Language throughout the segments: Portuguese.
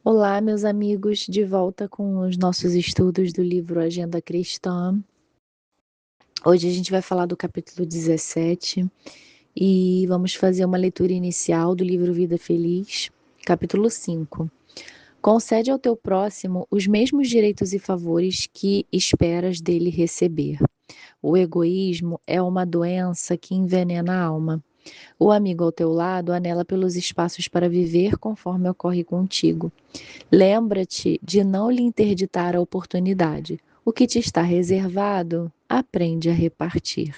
Olá, meus amigos, de volta com os nossos estudos do livro Agenda Cristã. Hoje a gente vai falar do capítulo 17 e vamos fazer uma leitura inicial do livro Vida Feliz, capítulo 5. Concede ao teu próximo os mesmos direitos e favores que esperas dele receber. O egoísmo é uma doença que envenena a alma. O amigo ao teu lado anela pelos espaços para viver conforme ocorre contigo. Lembra-te de não lhe interditar a oportunidade. O que te está reservado, aprende a repartir.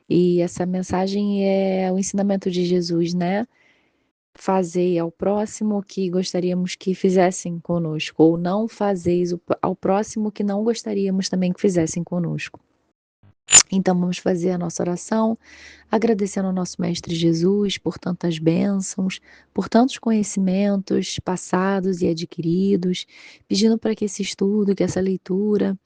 E essa mensagem é o ensinamento de Jesus, né? Fazei ao próximo o que gostaríamos que fizessem conosco, ou não fazeis ao próximo o que não gostaríamos também que fizessem conosco. Então vamos fazer a nossa oração, agradecendo ao nosso Mestre Jesus por tantas bênçãos, por tantos conhecimentos passados e adquiridos, pedindo para que esse estudo, que essa leitura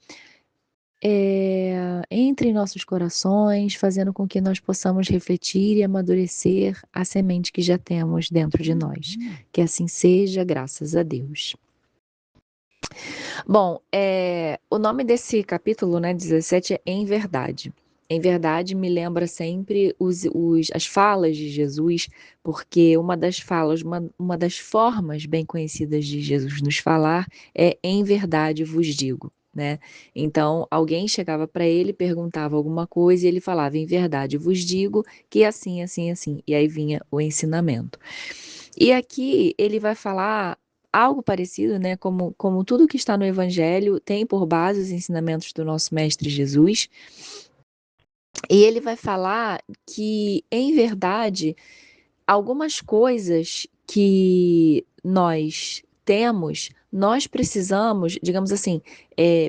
entre em nossos corações, fazendo com que nós possamos refletir e amadurecer a semente que já temos dentro de nós. Que assim seja, graças a Deus. Bom, o nome desse capítulo, né, 17, é Em Verdade. Em verdade, me lembra sempre as falas de Jesus, porque uma das falas, uma das formas bem conhecidas de Jesus nos falar é em verdade vos digo, né? Então, alguém chegava para ele, perguntava alguma coisa e ele falava, em verdade vos digo que assim, assim, assim. E aí vinha o ensinamento. E aqui ele vai falar algo parecido, né? Como tudo que está no Evangelho tem por base os ensinamentos do nosso Mestre Jesus. E ele vai falar que, em verdade, algumas coisas que nós temos, nós precisamos, digamos assim,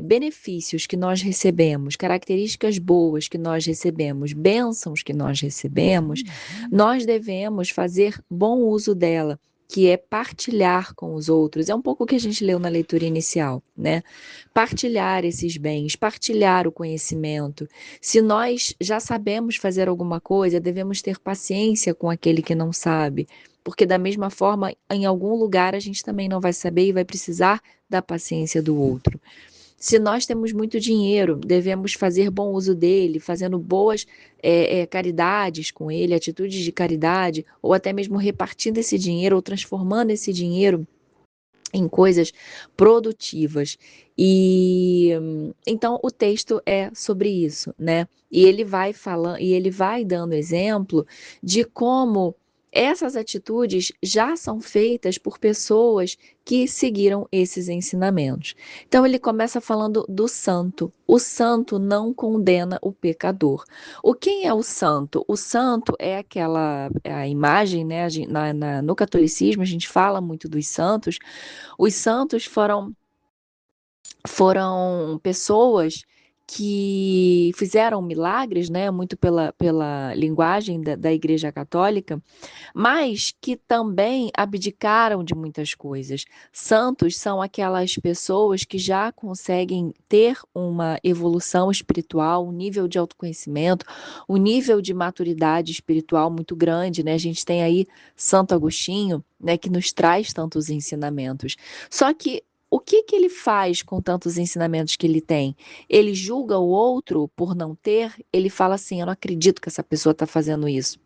benefícios que nós recebemos, características boas que nós recebemos, bênçãos que nós recebemos, nós devemos fazer bom uso dela, que é partilhar com os outros. É um pouco o que a gente leu na leitura inicial, né? Partilhar esses bens, partilhar o conhecimento. Se nós já sabemos fazer alguma coisa, devemos ter paciência com aquele que não sabe, porque da mesma forma, em algum lugar a gente também não vai saber e vai precisar da paciência do outro. Se nós temos muito dinheiro, devemos fazer bom uso dele, fazendo boas caridades com ele, atitudes de caridade, ou até mesmo repartindo esse dinheiro ou transformando esse dinheiro em coisas produtivas. E então o texto é sobre isso, né? E ele vai falando, e ele vai dando exemplo de como essas atitudes já são feitas por pessoas que seguiram esses ensinamentos. Então ele começa falando do santo. O santo não condena o pecador. O quem é o santo? O santo é a imagem, né? No catolicismo a gente fala muito dos santos. Os santos foram pessoas que fizeram milagres, né, muito pela linguagem da Igreja Católica, mas que também abdicaram de muitas coisas. Santos são aquelas pessoas que já conseguem ter uma evolução espiritual, um nível de autoconhecimento, um nível de maturidade espiritual muito grande, né? A gente tem aí Santo Agostinho, né, que nos traz tantos ensinamentos. Só que o que que ele faz com tantos ensinamentos que ele tem? Ele julga o outro por não ter? Ele fala assim: eu não acredito que essa pessoa está fazendo isso.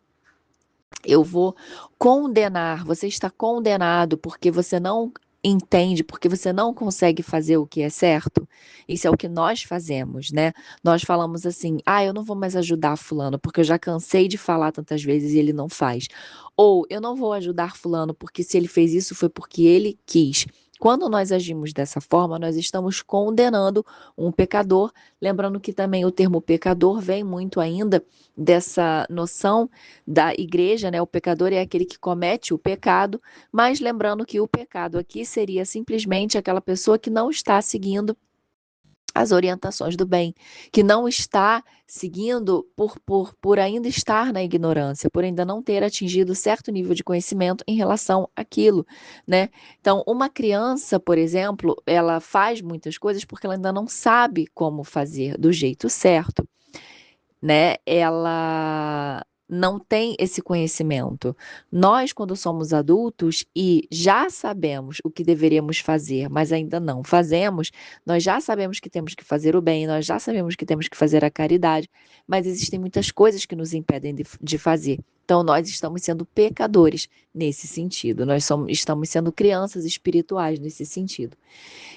Eu vou condenar, você está condenado porque você não entende, porque você não consegue fazer o que é certo. Isso é o que nós fazemos, né? Nós falamos assim: ah, eu não vou mais ajudar Fulano porque eu já cansei de falar tantas vezes e ele não faz. Ou eu não vou ajudar Fulano porque se ele fez isso foi porque ele quis. Quando nós agimos dessa forma, nós estamos condenando um pecador. Lembrando que também o termo pecador vem muito ainda dessa noção da igreja, né? O pecador é aquele que comete o pecado, mas lembrando que o pecado aqui seria simplesmente aquela pessoa que não está seguindo as orientações do bem, que não está seguindo por ainda estar na ignorância, por ainda não ter atingido certo nível de conhecimento em relação àquilo, né? Então, uma criança, por exemplo, ela faz muitas coisas porque ela ainda não sabe como fazer do jeito certo, né? Ela não tem esse conhecimento. Nós, quando somos adultos e já sabemos o que deveríamos fazer, mas ainda não fazemos, nós já sabemos que temos que fazer o bem, nós já sabemos que temos que fazer a caridade, mas existem muitas coisas que nos impedem de fazer. Então, nós estamos sendo pecadores nesse sentido, estamos sendo crianças espirituais nesse sentido.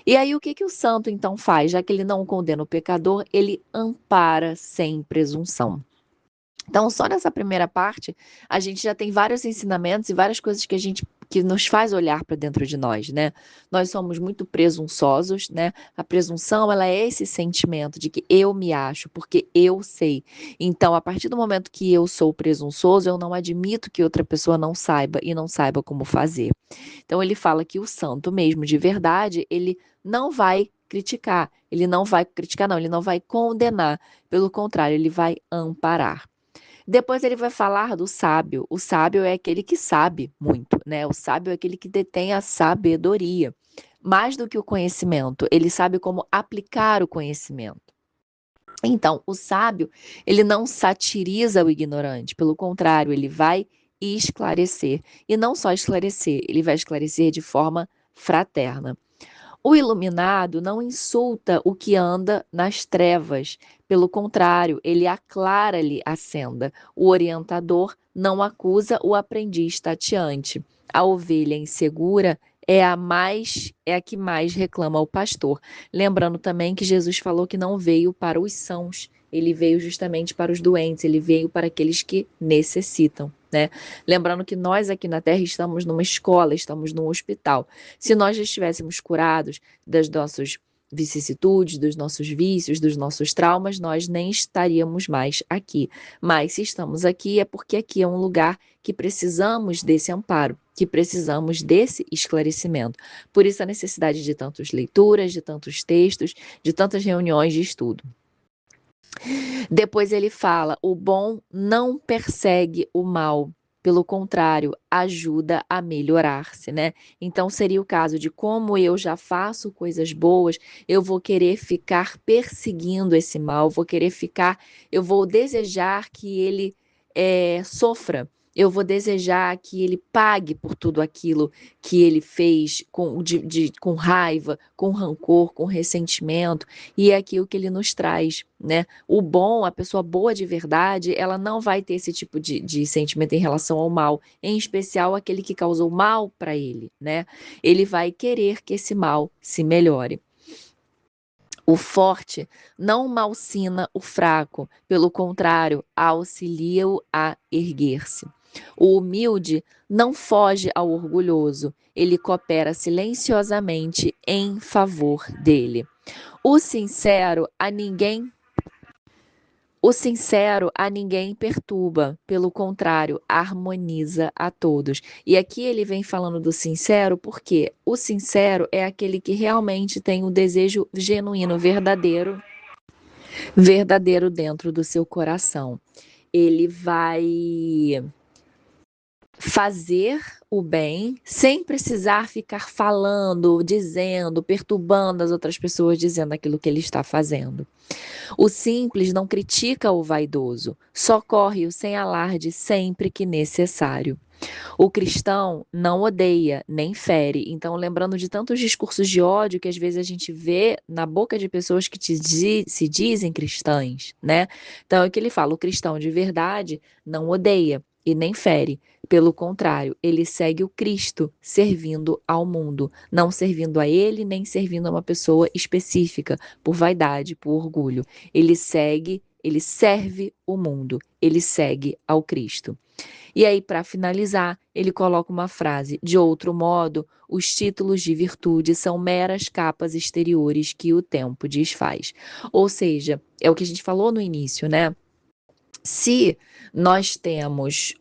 E aí, o que que o santo então faz? Já que ele não condena o pecador, ele ampara sem presunção. Então, só nessa primeira parte, a gente já tem vários ensinamentos e várias coisas que nos faz olhar para dentro de nós, né? Nós somos muito presunçosos, né? A presunção, ela é esse sentimento de que eu me acho, porque eu sei. Então, a partir do momento que eu sou presunçoso, eu não admito que outra pessoa não saiba e não saiba como fazer. Então, ele fala que o santo mesmo de verdade, ele não vai criticar, não, ele não vai condenar, pelo contrário, ele vai amparar. Depois ele vai falar do sábio. O sábio é aquele que sabe muito, né? O sábio é aquele que detém a sabedoria. Mais do que o conhecimento, ele sabe como aplicar o conhecimento. Então, o sábio, ele não satiriza o ignorante, pelo contrário, ele vai esclarecer. E não só esclarecer, ele vai esclarecer de forma fraterna. O iluminado não insulta o que anda nas trevas, pelo contrário, ele aclara-lhe a senda. O orientador não acusa o aprendiz tateante. A ovelha insegura é a que mais reclama ao pastor. Lembrando também que Jesus falou que não veio para os sãos, ele veio justamente para os doentes, ele veio para aqueles que necessitam, né? Lembrando que nós aqui na Terra estamos numa escola, estamos num hospital. Se nós já estivéssemos curados das nossas vicissitudes, dos nossos vícios, dos nossos traumas, nós nem estaríamos mais aqui. Mas se estamos aqui é porque aqui é um lugar que precisamos desse amparo, que precisamos desse esclarecimento. Por isso a necessidade de tantas leituras, de tantos textos, de tantas reuniões de estudo. Depois ele fala: o bom não persegue o mal, pelo contrário, ajuda a melhorar-se, né? Então seria o caso de como eu já faço coisas boas, eu vou querer ficar perseguindo esse mal, eu vou desejar que ele sofra. Eu vou desejar que ele pague por tudo aquilo que ele fez com raiva, com rancor, com ressentimento, e é aquilo que ele nos traz, né? O bom, a pessoa boa de verdade, ela não vai ter esse tipo de sentimento em relação ao mal, em especial aquele que causou mal para ele, né? Ele vai querer que esse mal se melhore. O forte não malsina o fraco, pelo contrário, auxilia-o a erguer-se. O humilde não foge ao orgulhoso, ele coopera silenciosamente em favor dele. O sincero a ninguém perturba, pelo contrário, harmoniza a todos. E aqui ele vem falando do sincero, porque o sincero é aquele que realmente tem o desejo genuíno, verdadeiro dentro do seu coração. Ele vai fazer o bem sem precisar ficar falando, dizendo, perturbando as outras pessoas, dizendo aquilo que ele está fazendo. O simples não critica o vaidoso, socorre-o sem alarde sempre que necessário. O cristão não odeia nem fere. Então, lembrando de tantos discursos de ódio que às vezes a gente vê na boca de pessoas que se dizem cristãs, né? Então, é o que ele fala: o cristão de verdade não odeia e nem fere. Pelo contrário, ele segue o Cristo servindo ao mundo, não servindo a ele, nem servindo a uma pessoa específica, por vaidade, por orgulho. Ele serve o mundo, ele segue ao Cristo. E aí, para finalizar, ele coloca uma frase: de outro modo, os títulos de virtude são meras capas exteriores que o tempo desfaz. Ou seja, é o que a gente falou no início, né? Se nós temos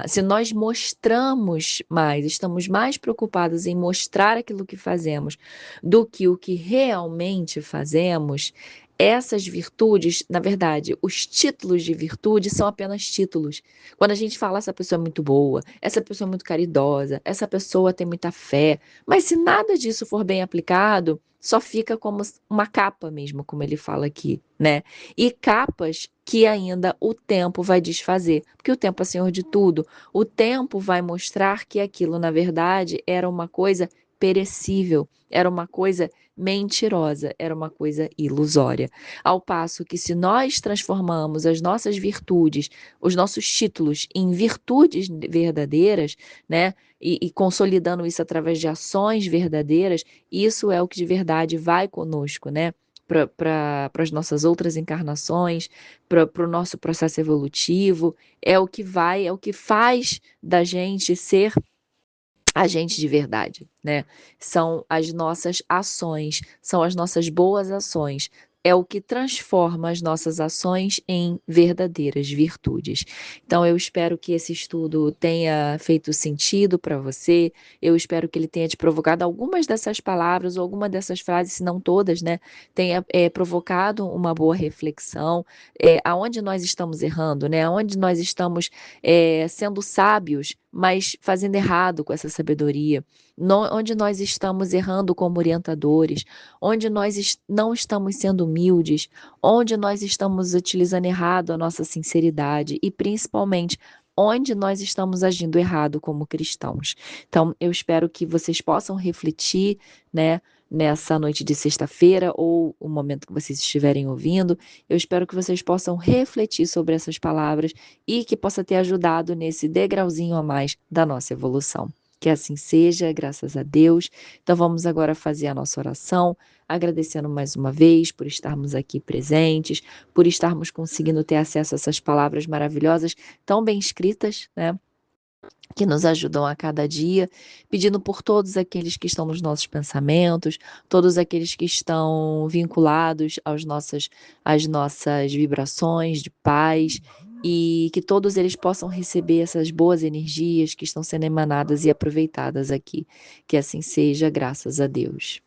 se nós mostramos mais, estamos mais preocupados em mostrar aquilo que fazemos do que o que realmente fazemos, essas virtudes, na verdade, os títulos de virtude são apenas títulos. Quando a gente fala essa pessoa é muito boa, essa pessoa é muito caridosa, essa pessoa tem muita fé, mas se nada disso for bem aplicado, só fica como uma capa mesmo, como ele fala aqui, né? E capas que ainda o tempo vai desfazer, porque o tempo é senhor de tudo. O tempo vai mostrar que aquilo, na verdade, era uma coisa perecível, era uma coisa mentirosa, era uma coisa ilusória. Ao passo que, se nós transformamos as nossas virtudes, os nossos títulos, em virtudes verdadeiras, né, e consolidando isso através de ações verdadeiras, isso é o que de verdade vai conosco, né? Para as nossas outras encarnações, para o nosso processo evolutivo, é o que vai, é o que faz da gente ser a gente de verdade, né? São as nossas ações, são as nossas boas ações. É o que transforma as nossas ações em verdadeiras virtudes. Então, eu espero que esse estudo tenha feito sentido para você. Eu espero que ele tenha te provocado algumas dessas palavras ou alguma dessas frases, se não todas, né? Tenha provocado uma boa reflexão. Aonde nós estamos errando, né? Aonde nós estamos sendo sábios, mas fazendo errado com essa sabedoria, onde nós estamos errando como orientadores, onde nós não estamos sendo humildes, onde nós estamos utilizando errado a nossa sinceridade e, principalmente, onde nós estamos agindo errado como cristãos. Então, eu espero que vocês possam refletir, né, nessa noite de sexta-feira ou o momento que vocês estiverem ouvindo. Eu espero que vocês possam refletir sobre essas palavras e que possa ter ajudado nesse degrauzinho a mais da nossa evolução. Que assim seja, graças a Deus. Então vamos agora fazer a nossa oração, agradecendo mais uma vez por estarmos aqui presentes, por estarmos conseguindo ter acesso a essas palavras maravilhosas, tão bem escritas, né? Que nos ajudam a cada dia, pedindo por todos aqueles que estão nos nossos pensamentos, todos aqueles que estão vinculados às nossas vibrações de paz, e que todos eles possam receber essas boas energias que estão sendo emanadas e aproveitadas aqui. Que assim seja, graças a Deus.